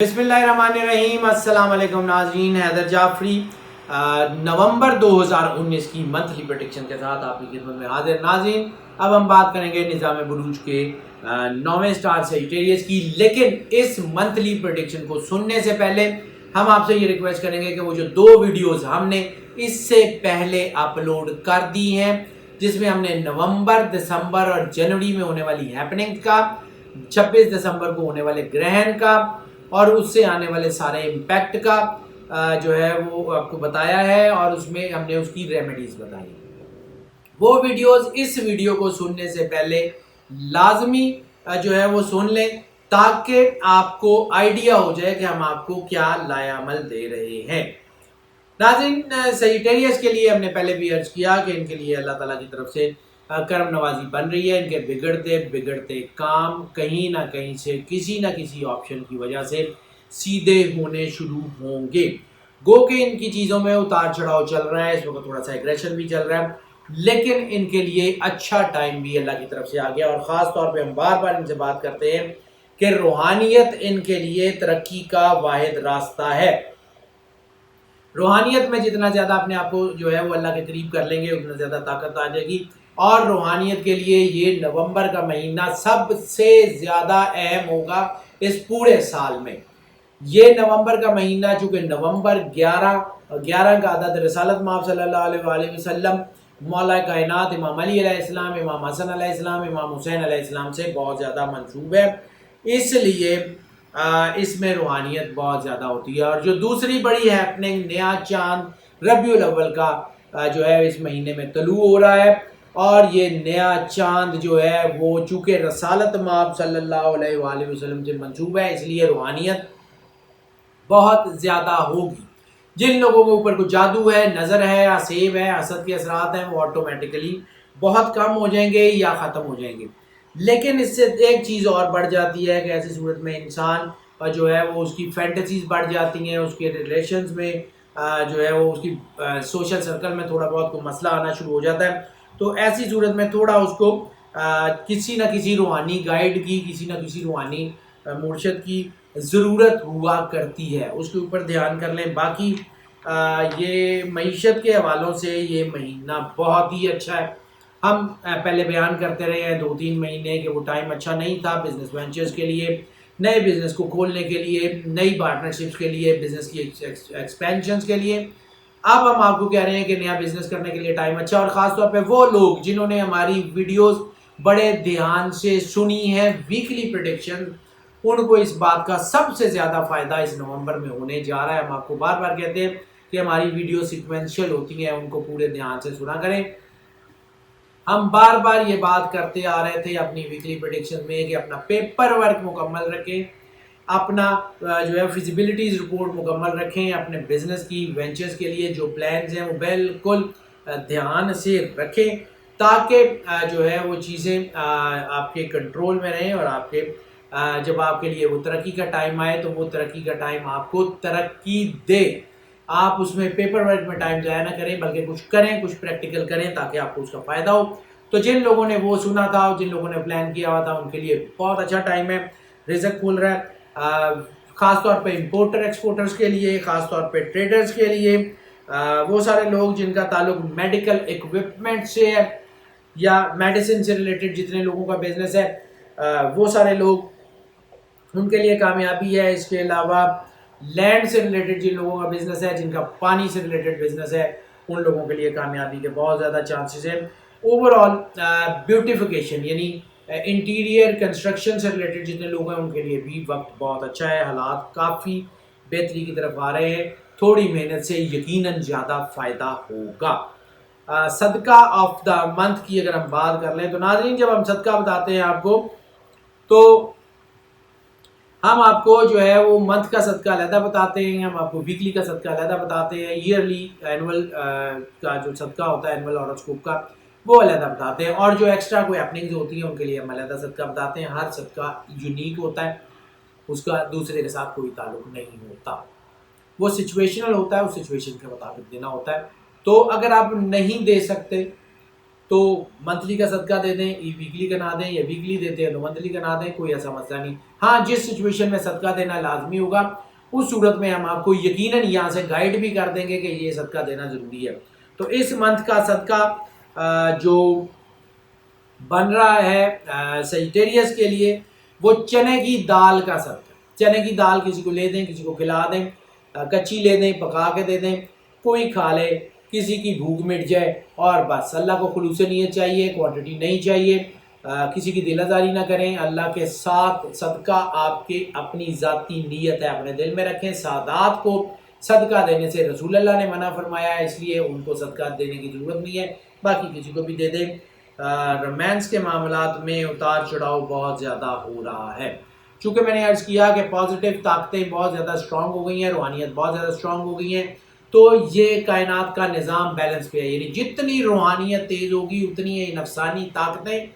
بسم اللہ الرحمن الرحیم۔ السلام علیکم ناظرین، حیدر جعفری نومبر 2019 کی منتھلی پریڈکشن کے ساتھ آپ کی خدمت میں حاضر۔ ناظرین، اب ہم بات کریں گے نظام بروج کے 9ویں سٹار سیجیٹیریس کی، لیکن اس منتھلی پریڈکشن کو سننے سے پہلے ہم آپ سے یہ ریکویسٹ کریں گے کہ وہ جو 2 ویڈیوز ہم نے اس سے پہلے اپلوڈ کر دی ہیں، جس میں ہم نے نومبر، دسمبر اور جنوری میں ہونے والی ہیپننگ کا، 26 دسمبر کو ہونے والے گرہن کا اور اس سے آنے والے سارے امپیکٹ کا جو ہے وہ آپ کو بتایا ہے، اور اس میں ہم نے اس کی ریمیڈیز بتائی۔ وہ ویڈیوز اس ویڈیو کو سننے سے پہلے لازمی جو ہے وہ سن لیں، تاکہ آپ کو آئیڈیا ہو جائے کہ ہم آپ کو کیا لائے عمل دے رہے ہیں۔ ناظرین، سیجیٹیریس کے لیے ہم نے پہلے بھی عرض کیا کہ ان کے لیے اللہ تعالیٰ کی طرف سے کرم نوازی بن رہی ہے۔ ان کے بگڑتے کام کہیں نہ کہیں سے کسی نہ کسی آپشن کی وجہ سے سیدھے ہونے شروع ہوں گے۔ گو کہ ان کی چیزوں میں اتار چڑھاؤ چل رہا ہے، اس وقت تھوڑا سا ایگریشن بھی چل رہا ہے، لیکن ان کے لیے اچھا ٹائم بھی اللہ کی طرف سے آ گیا۔ اور خاص طور پہ ہم بار بار ان سے بات کرتے ہیں کہ روحانیت ان کے لیے ترقی کا واحد راستہ ہے۔ روحانیت میں جتنا زیادہ اپنے آپ کو جو ہے وہ اللہ کے قریب کر لیں گے، اتنا زیادہ طاقت آ جائے گی۔ اور روحانیت کے لیے یہ نومبر کا مہینہ سب سے زیادہ اہم ہوگا اس پورے سال میں۔ یہ نومبر کا مہینہ، چونکہ نومبر 11 کا عدد رسالت مآب صلی اللہ علیہ وآلہ وسلم، مولا کائنات امام علی علیہ السلام، امام حسن علیہ السلام، امام حسین علیہ السلام سے بہت زیادہ منسوب ہے، اس لیے اس میں روحانیت بہت زیادہ ہوتی ہے۔ اور جو دوسری بڑی ہیپننگ، نیا چاند ربیع الاول کا جو ہے اس مہینے میں طلوع ہو رہا ہے، اور یہ نیا چاند جو ہے وہ چونکہ رسالت مآب صلی اللہ علیہ وآلہ وسلم سے منسوب ہے، اس لیے روحانیت بہت زیادہ ہوگی۔ جن لوگوں کے اوپر کوئی جادو ہے، نظر ہے، حسیب ہے، حسد کے اثرات ہیں، وہ آٹومیٹیکلی بہت کم ہو جائیں گے یا ختم ہو جائیں گے۔ لیکن اس سے ایک چیز اور بڑھ جاتی ہے کہ ایسی صورت میں انسان جو ہے وہ اس کی فینٹیسیز بڑھ جاتی ہیں، اس کے ریلیشنز میں جو ہے وہ اس کی سوشل سرکل میں تھوڑا بہت کوئی مسئلہ آنا شروع ہو جاتا ہے۔ تو ایسی صورت میں تھوڑا اس کو کسی نہ کسی روحانی گائیڈ کی، کسی نہ کسی روحانی مرشد کی ضرورت ہوا کرتی ہے، اس کے اوپر دھیان کر لیں۔ باقی یہ معیشت کے حوالوں سے یہ مہینہ بہت ہی اچھا ہے۔ ہم پہلے بیان کرتے رہے ہیں 2-3 مہینے کہ وہ ٹائم اچھا نہیں تھا بزنس وینچرز کے لیے، نئے بزنس کو کھولنے کے لیے، نئی پارٹنرشپس کے لیے، بزنس کی ایکسپینشنز کے لیے۔ اب ہم آپ کو کہہ رہے ہیں کہ نیا بزنس کرنے کے لیے ٹائم اچھا ہے، اور خاص طور پہ وہ لوگ جنہوں نے ہماری ویڈیوز بڑے دھیان سے سنی ہے، ویکلی پریڈکشن، ان کو اس بات کا سب سے زیادہ فائدہ اس نومبر میں ہونے جا رہا ہے۔ ہم آپ کو بار بار کہتے ہیں کہ ہماری ویڈیو سیکوینشل ہوتی ہیں، ان کو پورے دھیان سے سنا کریں۔ ہم بار بار یہ بات کرتے آ رہے تھے اپنی ویکلی پریڈکشن میں کہ اپنا پیپر ورک مکمل رکھیں، اپنا جو ہے فیزیبلٹیز رپورٹ مکمل رکھیں، اپنے بزنس کی وینچرز کے لیے جو پلانز ہیں وہ بالکل دھیان سے رکھیں، تاکہ جو ہے وہ چیزیں آپ کے کنٹرول میں رہیں، اور آپ کے جب آپ کے لیے وہ ترقی کا ٹائم آئے تو وہ ترقی کا ٹائم آپ کو ترقی دے۔ آپ اس میں پیپر ورک میں ٹائم ضائع نہ کریں، بلکہ کچھ کریں، کچھ پریکٹیکل کریں، تاکہ آپ کو اس کا فائدہ ہو۔ تو جن لوگوں نے وہ سنا تھا، جن لوگوں نے پلان کیا ہوا تھا، ان کے لیے بہت اچھا ٹائم ہے، رزق کھل رہا ہے، خاص طور پہ امپورٹر ایکسپورٹرز کے لیے، خاص طور پہ ٹریڈرز کے لیے، وہ سارے لوگ جن کا تعلق میڈیکل ایکوپمنٹ سے ہے یا میڈیسن سے ریلیٹڈ جتنے لوگوں کا بزنس ہے، وہ سارے لوگ، ان کے لیے کامیابی ہے۔ اس کے علاوہ لینڈ سے ریلیٹڈ جن لوگوں کا بزنس ہے، جن کا پانی سے ریلیٹڈ بزنس ہے، ان لوگوں کے لیے کامیابی کے بہت زیادہ چانسز ہیں۔ اوور آل بیوٹیفیکیشن یعنی انٹیریئر کنسٹرکشن سے ریلیٹڈ جتنے لوگ ہیں، ان کے لیے بھی وقت بہت اچھا ہے، حالات کافی بہتری کی طرف آ رہے ہیں۔ تھوڑی محنت سے یقیناً زیادہ فائدہ ہوگا۔ صدقہ آف دا منتھ کی اگر ہم بات کر لیں تو ناظرین، جب ہم صدقہ بتاتے ہیں آپ کو، تو ہم آپ کو جو ہے وہ منتھ کا صدقہ علیحدہ بتاتے ہیں، ہم آپ کو ویکلی کا صدقہ علیحدہ بتاتے ہیں، ایئرلی اینول کا جو صدقہ ہوتا ہے اینول ہاروسکوپ کا وہ علیحدہ بتاتے ہیں، اور جو ایکسٹرا کوئی ہیپننگز ہوتی ہیں ان کے لیے ہم علیحدہ صدقہ بتاتے ہیں۔ ہر صدقہ یونیک ہوتا ہے، اس کا دوسرے کے ساتھ کوئی تعلق نہیں ہوتا، وہ سچویشنل ہوتا ہے، اس سچویشن کے مطابق دینا ہوتا ہے۔ تو اگر آپ نہیں دے سکتے تو منتھلی کا صدقہ دے دیں، ویکلی کا نہ دیں، یا ویکلی دیتے ہیں تو منتھلی کا نہ دیں، کوئی ایسا مسئلہ نہیں. ہاں جس سچویشن میں صدقہ دینا لازمی ہوگا اس صورت میں ہم آپ کو یقیناً یہاں سے گائیڈ بھی کر دیں گے کہ یہ صدقہ دینا ضروری ہے. تو اس منتھ کا صدقہ جو بن رہا ہے سیجیٹیریس کے لیے وہ چنے کی دال کا صدقہ. چنے کی دال کسی کو لے دیں، کسی کو کھلا دیں، کچی لے دیں، پکا کے دے دیں، کوئی کھا لے، کسی کی بھوک مٹ جائے، اور بس. اللہ کو خلوص نیت چاہیے، کوانٹٹی نہیں چاہیے، کسی کی دل آزاری نہ کریں. اللہ کے ساتھ صدقہ آپ کی اپنی ذاتی نیت ہے، اپنے دل میں رکھیں. سادات کو صدقہ دینے سے رسول اللہ نے منع فرمایا ہے، اس لیے ان کو صدقہ دینے کی ضرورت نہیں ہے. باقی کسی کو بھی دے دیں. رومانس کے معاملات میں اتار چڑھاؤ بہت زیادہ ہو رہا ہے. چونکہ میں نے عرض کیا کہ پازیٹیو طاقتیں بہت زیادہ اسٹرانگ ہو گئی ہیں، روحانیت بہت زیادہ اسٹرانگ ہو گئی ہیں، تو یہ کائنات کا نظام بیلنس پہ ہے. یعنی جتنی روحانیت تیز ہوگی اتنی یہ نفسانی طاقتیں،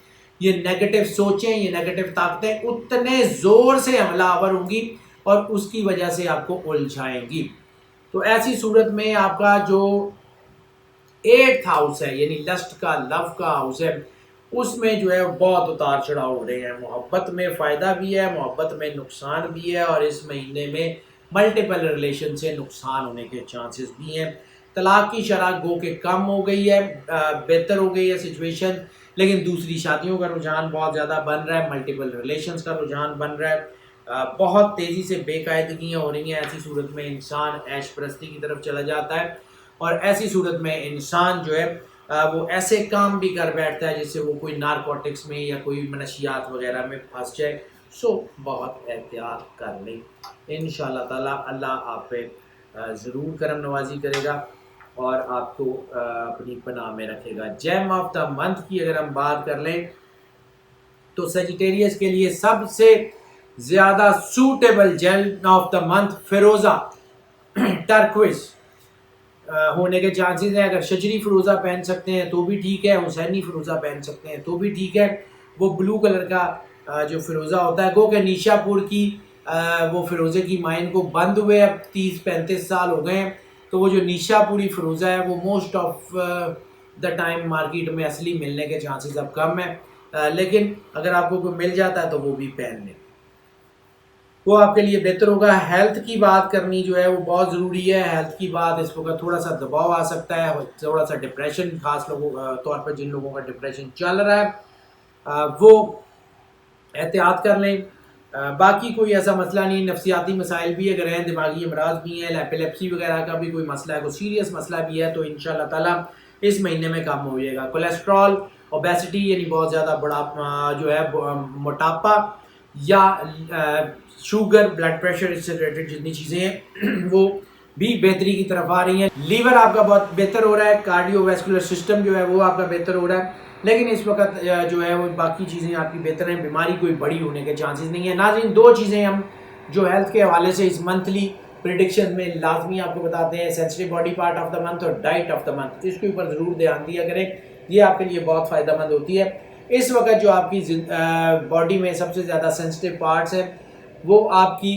یہ نیگیٹو سوچیں، یہ نیگیٹو طاقتیں اتنے زور سے حملہ آور ہوں گی اور اس کی وجہ سے آپ کو الجھائیں گی. تو ایسی صورت میں آپ کا جو 8th ہاؤس ہے، یعنی لسٹ کا، لو کا ہاؤس ہے، اس میں جو ہے بہت اتار چڑھاؤ ہو رہے ہیں. محبت میں فائدہ بھی ہے، محبت میں نقصان بھی ہے، اور اس مہینے میں ملٹیپل ریلیشن سے نقصان ہونے کے چانسز بھی ہیں. طلاق کی شرح گو کہ کم ہو گئی ہے، بہتر ہو گئی ہے سچویشن، لیکن دوسری شادیوں کا رجحان بہت زیادہ بن رہا ہے، ملٹیپل ریلیشنز کا رجحان بن رہا ہے. بہت تیزی سے بے قاعدگیاں ہو رہی ہیں. ایسی صورت میں انسان عیش پرستی کی طرف چلا جاتا ہے، اور ایسی صورت میں انسان جو ہے وہ ایسے کام بھی کر بیٹھتا ہے جس سے وہ کوئی نارکوٹکس میں یا کوئی منشیات وغیرہ میں پھنس جائے. سو بہت احتیاط کر لیں. انشاءاللہ تعالیٰ اللہ آپ پہ ضرور کرم نوازی کرے گا اور آپ کو اپنی پناہ میں رکھے گا. جیم آف دا منتھ کی اگر ہم بات کر لیں تو سیجیٹیریس کے لیے سب سے زیادہ suitable gem of the month فیروزہ ٹرکوئز ہونے کے چانسز ہیں. اگر شجری فروزہ پہن سکتے ہیں تو بھی ٹھیک ہے، حسینی فروزہ پہن سکتے ہیں تو بھی ٹھیک ہے. وہ بلو کلر کا جو فروزہ ہوتا ہے، گو کہ نیشا پور کی وہ فروزے کی مائن کو بند ہوئے اب 30-35 سال ہو گئے ہیں، تو وہ جو نیشا پوری فروزہ ہے وہ most of the time market میں اصلی ملنے کے چانسز اب کم ہیں، لیکن اگر آپ کو کوئی مل جاتا ہے تو وہ بھی پہن لیں، وہ آپ کے لیے بہتر ہوگا. ہیلتھ کی بات کرنی جو ہے وہ بہت ضروری ہے. ہیلتھ کی بات اس وقت تھوڑا سا دباؤ آ سکتا ہے، تھوڑا سا ڈپریشن، خاص لوگوں طور پر جن لوگوں کا ڈپریشن چل رہا ہے وہ احتیاط کر لیں. باقی کوئی ایسا مسئلہ نہیں. نفسیاتی مسائل بھی اگر ہیں، دماغی امراض بھی ہیں، ایپیلیپسی وغیرہ کا بھی کوئی مسئلہ ہے، کوئی سیریس مسئلہ بھی ہے تو انشاءاللہ تعالیٰ اس مہینے میں کم ہو جائے گا. کولیسٹرول، اوبیسٹی یعنی بہت زیادہ بڑا جو ہے موٹاپا یا شوگر، بلڈ پریشر، اس سے ریلیٹڈ جتنی چیزیں ہیں وہ بھی بہتری کی طرف آ رہی ہیں. لیور آپ کا بہت بہتر ہو رہا ہے، کارڈیو ویسکولر سسٹم جو ہے وہ آپ کا بہتر ہو رہا ہے، لیکن اس وقت جو ہے وہ باقی چیزیں آپ کی بہتر ہیں. بیماری کوئی بڑی ہونے کے چانسز نہیں ہیں. ناظرین، 2 چیزیں ہم جو ہیلتھ کے حوالے سے اس منتھلی پریڈکشن میں لازمی آپ کو بتاتے ہیں: sensitive body part of the month اور ڈائٹ آف دا منتھ. اس کے اوپر ضرور دھیان دیا کریں، یہ آپ کے لیے بہت فائدہ مند ہوتی ہے. اس وقت جو آپ کی باڈی میں سب سے زیادہ سینسٹیو پارٹس ہیں وہ آپ کی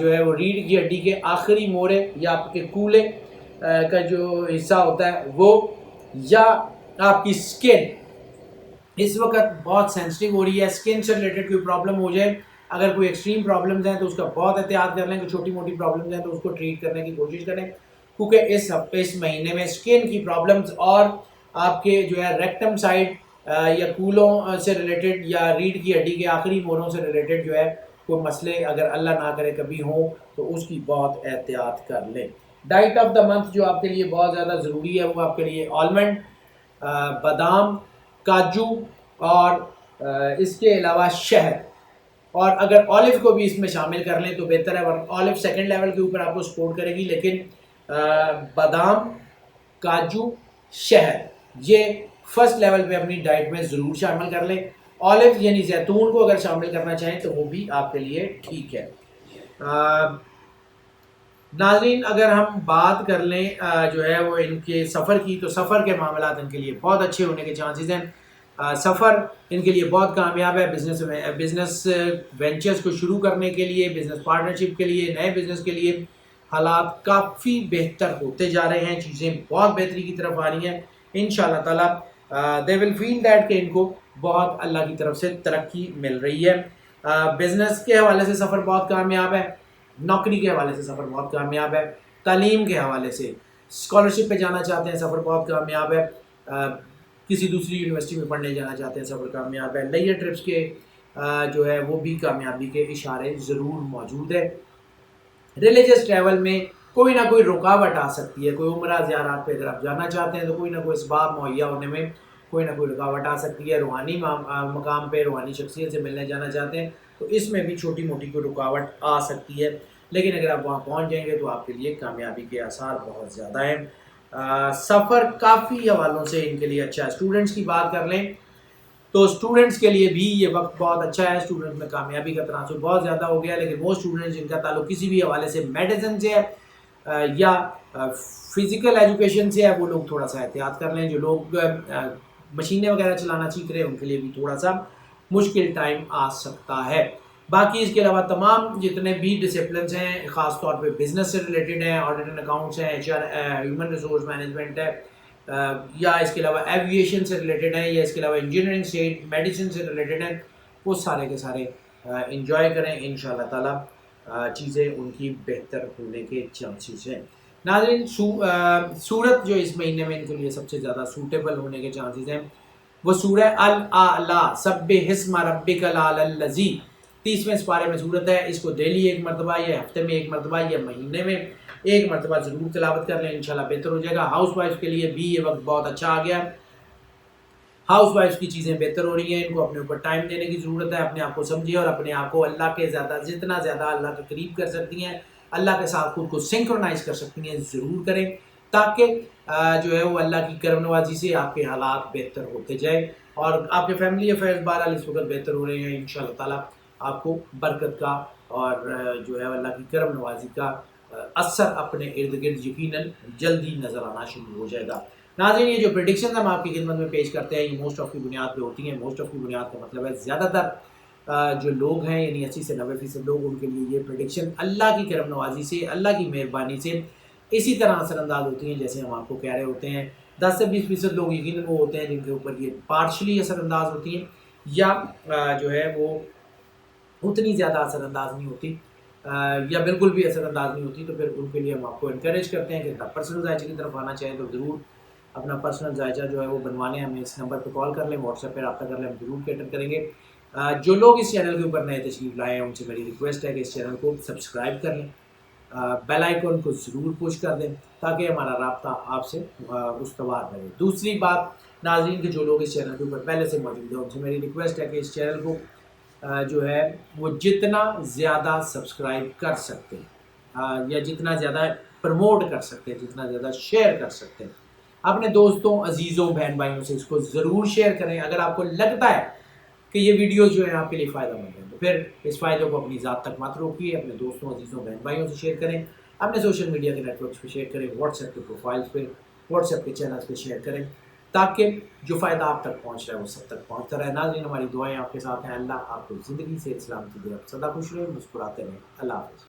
جو ہے وہ ریڑھ کی ہڈی کے آخری مورے یا آپ کے کولے کا جو حصہ ہوتا ہے وہ، یا آپ کی سکن اس وقت بہت سینسٹیو ہو رہی ہے. سکن سے ریلیٹڈ کوئی پرابلم ہو جائے، اگر کوئی ایکسٹریم پرابلمز ہیں تو اس کا بہت احتیاط کر لیں. کوئی چھوٹی موٹی پرابلمز ہیں تو اس کو ٹریٹ کرنے کی کوشش کریں، کیونکہ اس مہینے میں سکن کی پرابلمز اور آپ کے جو ہے ریکٹم سائڈ یا کولوں سے ریلیٹڈ یا ریڑھ کی ہڈی کے آخری موروں سے ریلیٹڈ جو ہے کوئی مسئلے اگر اللہ نہ کرے کبھی ہوں تو اس کی بہت احتیاط کر لیں. ڈائٹ آف دا منتھ جو آپ کے لیے بہت زیادہ ضروری ہے وہ آپ کے لیے آلمنڈ، بادام، کاجو اور اس کے علاوہ شہد، اور اگر آلو کو بھی اس میں شامل کر لیں تو بہتر ہے. آلو سیکنڈ لیول کے اوپر آپ کو سپورٹ کرے گی، لیکن بادام، کاجو، شہد یہ فرسٹ لیول پہ اپنی ڈائٹ میں ضرور شامل کر لیں. آلو یعنی زیتون کو اگر شامل کرنا چاہیں تو وہ بھی آپ کے لیے ٹھیک ہے. ناظرین، اگر ہم بات کر لیں جو ہے وہ ان کے سفر کی، تو سفر کے معاملات ان کے لیے بہت اچھے ہونے کے چانسز ہیں. سفر ان کے لیے بہت کامیاب ہے. بزنس وینچرز کو شروع کرنے کے لیے، بزنس پارٹنرشپ کے لیے، نئے بزنس کے لیے حالات کافی بہتر ہوتے جا رہے ہیں. چیزیں بہت بہتری کی طرف آ رہی ہیں انشاءاللہ تعالیٰ. دے ول فیل دیٹ کہ ان کو بہت اللہ کی طرف سے ترقی مل رہی ہے. بزنس کے حوالے سے سفر بہت کامیاب ہے, نوکری کے حوالے سے سفر بہت کامیاب ہے, تعلیم کے حوالے سے اسکالرشپ پہ جانا چاہتے ہیں سفر بہت کامیاب ہے, کسی دوسری یونیورسٹی میں پڑھنے جانا چاہتے ہیں سفر کامیاب ہے, لیجر ٹرپس کے جو ہے وہ بھی کامیابی کے اشارے ضرور موجود ہے. ریلیجس ٹریول میں کوئی نہ کوئی رکاوٹ آ سکتی ہے, کوئی عمرہ زیارات پہ اگر آپ جانا چاہتے ہیں تو کوئی نہ کوئی اسباب مہیا ہونے میں کوئی نہ کوئی رکاوٹ آ سکتی ہے. روحانی مقام پہ روحانی شخصیت سے ملنے جانا چاہتے ہیں تو اس میں بھی چھوٹی موٹی کوئی رکاوٹ آ سکتی ہے, لیکن اگر آپ وہاں پہنچ جائیں گے تو آپ کے لیے کامیابی کے آثار بہت زیادہ ہیں. سفر کافی حوالوں سے ان کے لیے اچھا ہے. اسٹوڈنٹس کی بات کر لیں تو اسٹوڈنٹس کے لیے بھی یہ وقت بہت اچھا ہے. اسٹوڈنٹ میں کامیابی کا تناسب بہت زیادہ ہو گیا, لیکن وہ اسٹوڈنٹ جن کا تعلق کسی بھی حوالے سے میڈیسن سے ہے یا فزیکل ایجوکیشن سے ہے وہ لوگ تھوڑا سا احتیاط کر لیں. جو لوگ مشینیں وغیرہ چلانا سیکھ رہے ہیں ان کے لیے بھی تھوڑا سا مشکل ٹائم آ سکتا ہے. باقی اس کے علاوہ تمام جتنے بھی ڈسپلنس ہیں خاص طور پہ بزنس سے ریلیٹڈ ہیں, آڈٹ اینڈ اکاؤنٹس ہیں, H R human resource management ہے, یا اس کے علاوہ ایویشن سے ریلیٹڈ ہیں, یا اس کے علاوہ انجینئرنگ سے میڈیسن سے ریلیٹڈ ہیں, وہ سارے کے سارے انجوائے کریں. ان شاء اللہ تعالیٰ چیزیں ان کی بہتر ہونے کے چانسز ہیں. ناظرین سورت جو اس مہینے میں ان کے لیے سب سے زیادہ سوٹیبل ہونے کے چانسز ہیں وہ سورہ الاعلیٰ سبح اسم ربک الاعلی الذی 30ویں سپارے میں صورت ہے. اس کو ڈیلی ایک مرتبہ یا ہفتے میں ایک مرتبہ یا مہینے میں ایک مرتبہ ضرور تلاوت کر لیں, انشاءاللہ بہتر ہو جائے گا. ہاؤس وائف کے لیے بھی یہ وقت بہت اچھا آ گیا ہے. ہاؤس وائف کی چیزیں بہتر ہو رہی ہیں, ان کو اپنے اوپر ٹائم دینے کی ضرورت ہے. اپنے آپ کو سمجھیے اور اپنے آپ کو اللہ کے جتنا زیادہ اللہ کے قریب کر سکتی ہیں, اللہ کے ساتھ خود کو سنکرونائز کر سکتی ہیں, ضرور کریں تاکہ جو ہے وہ اللہ کی کرم نوازی سے آپ کے حالات بہتر ہوتے جائیں اور آپ کے فیملی افیئرز بہرحال اس وقت بہتر ہو رہے ہیں. ان شاء اللہ تعالیٰ آپ کو برکت کا اور جو ہے اللہ کی کرم نوازی کا اثر اپنے ارد گرد یقیناً جلدی نظر آنا شروع ہو جائے گا. ناظرین یہ جو پریڈکشن ہم آپ کی خدمت میں پیش کرتے ہیں یہ موسٹ آف کی بنیاد پہ ہوتی ہیں. موسٹ آف کی بنیاد کا مطلب ہے زیادہ تر جو لوگ ہیں یعنی 80 سے 90% لوگ, ان کے لیے یہ پریڈکشن اللہ کی کرم نوازی سے, اللہ کی مہربانی سے اسی طرح اثر انداز ہوتی ہیں جیسے ہم آپ کو کہہ رہے ہوتے ہیں. 10 سے 20% لوگ یقیناً وہ ہوتے ہیں جن کے اوپر یہ پارشلی اثر انداز ہوتی ہیں یا جو ہے وہ اتنی زیادہ اثر انداز نہیں ہوتی یا بالکل بھی اثر انداز نہیں ہوتی. تو پھر ان کے لیے ہم آپ کو انکریج کرتے ہیں کہ پرسنل ذائچے کی طرف آنا چاہیں تو ضرور اپنا پرسنل ذائچہ جو ہے وہ بنوانے ہمیں اس نمبر پہ کال کر لیں, واٹس ایپ پہ رابطہ کر لیں, ہم ضرور کیٹر کریں گے. جو لوگ اس چینل کے اوپر نئے تشریف لائے ہیں ان سے میری ریکویسٹ ہے کہ اس چینل کو سبسکرائب کر لیں, بیل آئیکن کو ضرور پش کر دیں تاکہ ہمارا رابطہ آپ سے استوار رہے. دوسری بات ناظرین کہ جو لوگ اس چینل کے اوپر پہلے سے موجود ہیں ان سے میری ریکویسٹ ہے کہ اس چینل کو جو ہے وہ جتنا زیادہ سبسکرائب کر سکتے ہیں یا جتنا زیادہ پروموٹ کر سکتے ہیں, جتنا زیادہ شیئر کر سکتے ہیں اپنے دوستوں عزیزوں بہن بھائیوں سے اس کو ضرور شیئر کریں. اگر آپ کو لگتا ہے کہ یہ ویڈیوز جو ہیں آپ کے لیے فائدہ مند ہیں تو پھر اس فائدے کو اپنی ذات تک مت روکیے, اپنے دوستوں عزیزوں بہن بھائیوں سے شیئر کریں, اپنے سوشل میڈیا کے نیٹ ورکس پہ شیئر کریں, واٹس ایپ کے پروفائلز پہ, واٹس ایپ کے چینلز پہ شیئر کریں تاکہ جو فائدہ آپ تک پہنچ رہا ہے وہ سب تک پہنچتا رہے. ناظرین ہماری دعائیں آپ کے ساتھ ہیں, اللہ آپ کو زندگی سے سلامتی دے, آپ سدا خوش رہیں, مسکراتے رہیں. اللہ حافظ.